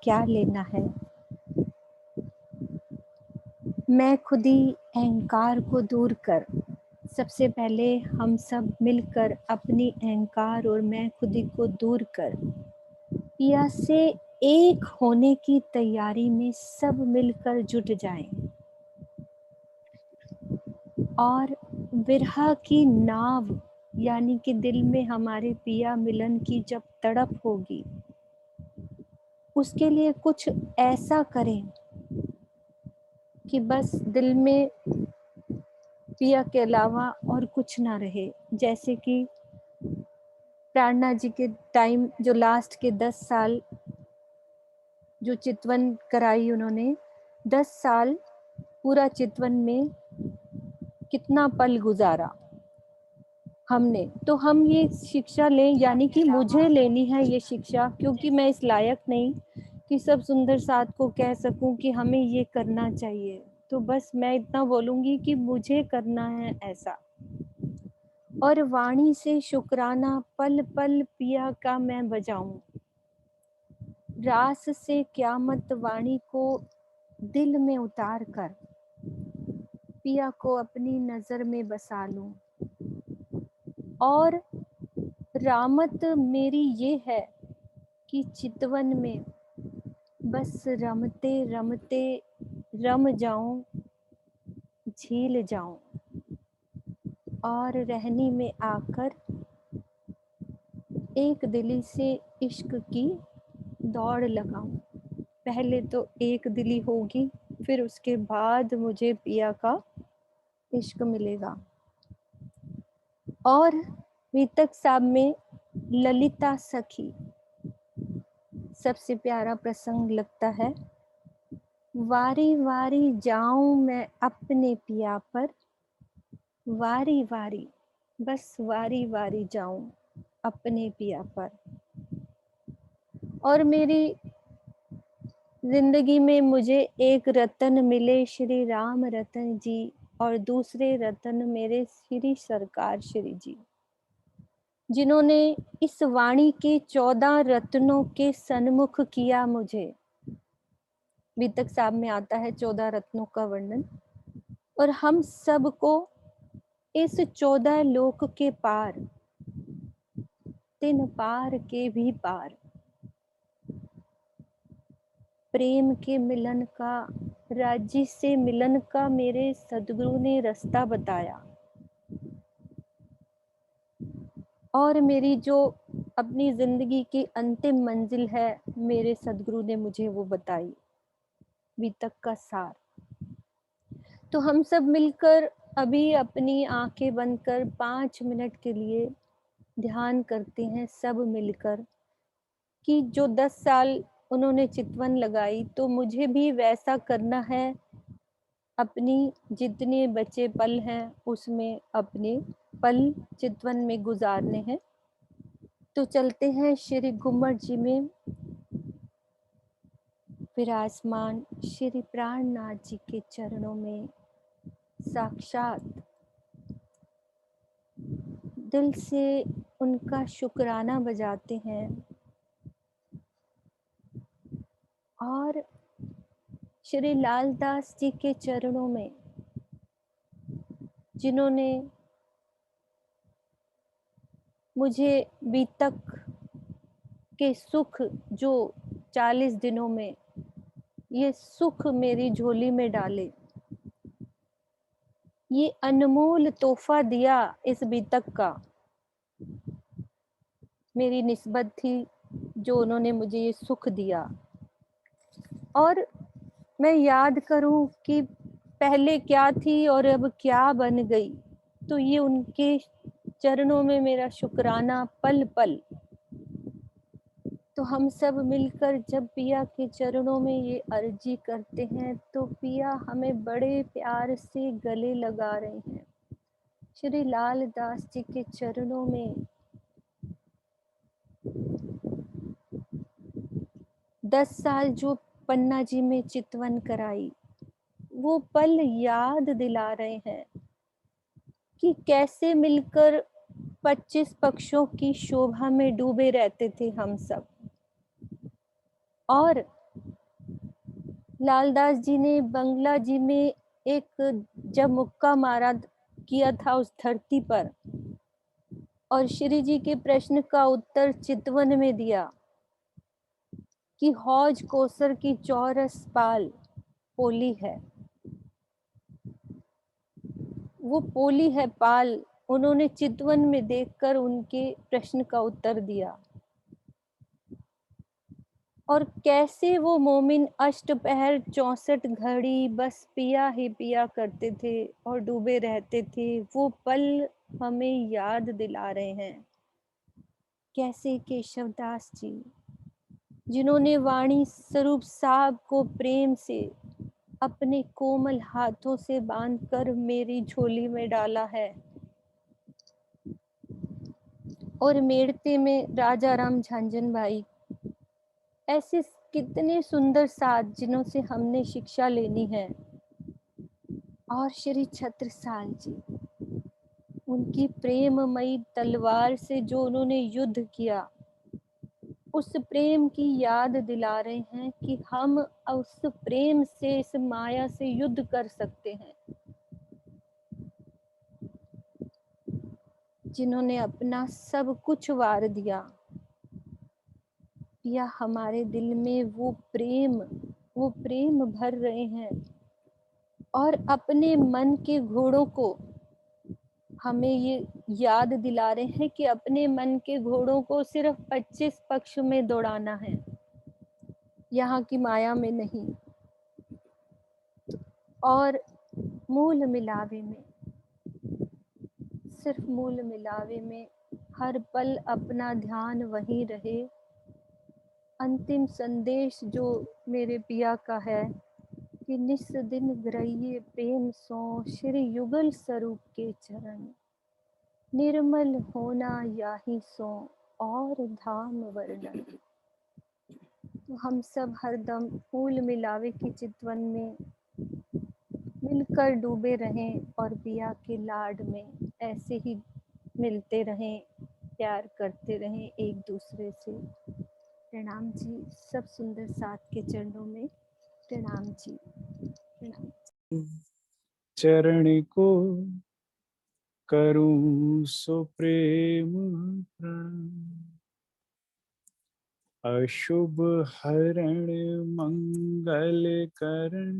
क्या लेना है। मैं खुदी अहंकार को दूर कर, सबसे पहले हम सब मिलकर अपनी अहंकार और मैं खुदी को दूर कर पिया से एक होने की तैयारी में सब मिलकर जुट जाएं और विरह की नाव यानी कि दिल में हमारे पिया मिलन की जब तड़प होगी, उसके लिए कुछ ऐसा करें कि बस दिल में पिया के अलावा और कुछ ना रहे। जैसे कि प्रार्थना जी के टाइम जो लास्ट के 10 साल जो चितवन कराई उन्होंने, 10 साल पूरा चितवन में कितना पल गुजारा हमने। तो हम ये शिक्षा लें, यानी कि मुझे लेनी है ये शिक्षा, क्योंकि मैं इस लायक नहीं कि सब सुंदर साथ को कह सकूं कि हमें ये करना चाहिए। तो बस मैं इतना बोलूंगी कि मुझे करना है ऐसा। और वाणी से शुक्राना पल पल पिया का मैं बजाऊं, रास से क्यामत वाणी को दिल में उतार कर पिया को अपनी नजर में बसा लूं। और रामत मेरी ये है कि चितवन में बस रमते रमते रम जाऊं, झील जाऊं और रहनी में आकर एक दिली से इश्क की दौड़ लगाऊं। पहले तो एक दिली होगी, फिर उसके बाद मुझे पिया का इश्क मिलेगा। और वितक साहब में ललिता सखी सबसे प्यारा प्रसंग लगता है। वारी वारी जाऊं मैं अपने पिया पर, वारी वारी, बस वारी वारी जाऊं अपने पिया पर। और मेरी जिंदगी में मुझे एक रतन मिले श्री राम रतन जी, और दूसरे रतन मेरे श्री सरकार श्री जी, जिन्होंने इस वाणी के 14 रत्नों के सन्मुख किया मुझे। वितक साहब में आता है 14 रत्नों का वर्णन। और हम सबको इस 14 लोक के पार, 3 पार के भी पार, प्रेम के मिलन का, राज्य से मिलन का मेरे सदगुरु ने रास्ता बताया। और मेरी जो अपनी जिंदगी की अंतिम मंजिल है, मेरे सदगुरु ने मुझे वो बताई, वितक का सार। तो हम सब मिलकर अभी अपनी आंखें बंद कर 5 मिनट के लिए ध्यान करते हैं सब मिलकर, कि जो 10 साल उन्होंने चितवन लगाई, तो मुझे भी वैसा करना है। अपनी जितने बचे पल हैं उसमें अपने पल चितवन में गुजारने हैं। तो चलते हैं श्री घुमर जी में विराजमान श्री प्राणनाथ जी के चरणों में साक्षात दिल से उनका शुक्राना बजाते हैं। और श्री लालदास जी के चरणों में, जिन्होंने मुझे बीतक के सुख, जो 40 दिनों में ये सुख मेरी झोली में डाले, ये अनमोल तोहफा दिया इस बीतक का, मेरी निस्बत थी जो उन्होंने मुझे ये सुख दिया। और मैं याद करूं कि पहले क्या थी और अब क्या बन गई, तो ये उनके चरणों में मेरा शुक्राना पल पल। तो हम सब मिलकर जब पिया के चरणों में ये अर्जी करते हैं, तो पिया हमें बड़े प्यार से गले लगा रहे हैं। श्री लालदास जी के चरणों में 10 साल जो पन्ना जी में चितवन कराई, वो पल याद दिला रहे हैं कि कैसे मिलकर 25 पक्षों की शोभा में डूबे रहते थे हम सब। और लालदास जी ने बंगला जी में एक जब मुक्का मारा किया था उस धरती पर, और श्री जी के प्रश्न का उत्तर चितवन में दिया कि हौज कोसर की चौरस पाल पोली है, वो पोली है पाल। उन्होंने चितवन में देखकर उनके प्रश्न का उत्तर दिया। और कैसे वो मोमिन अष्टपहर 64 घड़ी बस पिया ही पिया करते थे और डूबे रहते थे, वो पल हमें याद दिला रहे हैं। कैसे केशवदास जी, जिन्होंने वाणी स्वरूप साहब को प्रेम से अपने कोमल हाथों से बांधकर मेरी झोली में डाला है, और मेड़ते में राजा राम झांझन भाई, ऐसे कितने सुंदर साथ जिन्हों से हमने शिक्षा लेनी है। और श्री छत्रसाल जी, उनकी प्रेममयी तलवार से जो उन्होंने युद्ध किया, उस प्रेम की याद दिला रहे हैं कि हम उस प्रेम से, इस माया से युद्ध कर सकते हैं। जिन्होंने अपना सब कुछ वार दिया, या हमारे दिल में वो प्रेम भर रहे हैं, और अपने मन के घोड़ों को हमें ये याद दिला रहे हैं कि अपने मन के घोड़ों को सिर्फ 25 पक्ष में दौड़ाना है, यहाँ की माया में नहीं। और मूल मिलावे में, सिर्फ मूल मिलावे में हर पल अपना ध्यान वहीं रहे। अंतिम संदेश जो मेरे पिया का है कि निस दिन ग्रहिए प्रेम सो, श्री युगल स्वरूप के चरण, निर्मल होना याही सो और धाम वर्णन। तो हम सब हरदम फूल मिलावे की चितवन में मिलकर डूबे रहें, और पिया के लाड में ऐसे ही मिलते रहें, प्यार करते रहें एक दूसरे से। प्रणाम जी, सब सुंदर साथ के चरणों में प्रणाम जी, प्रणाम। चरण को करूं सो प्रेम प्रणाम, अशुभ हरण मंगल करण,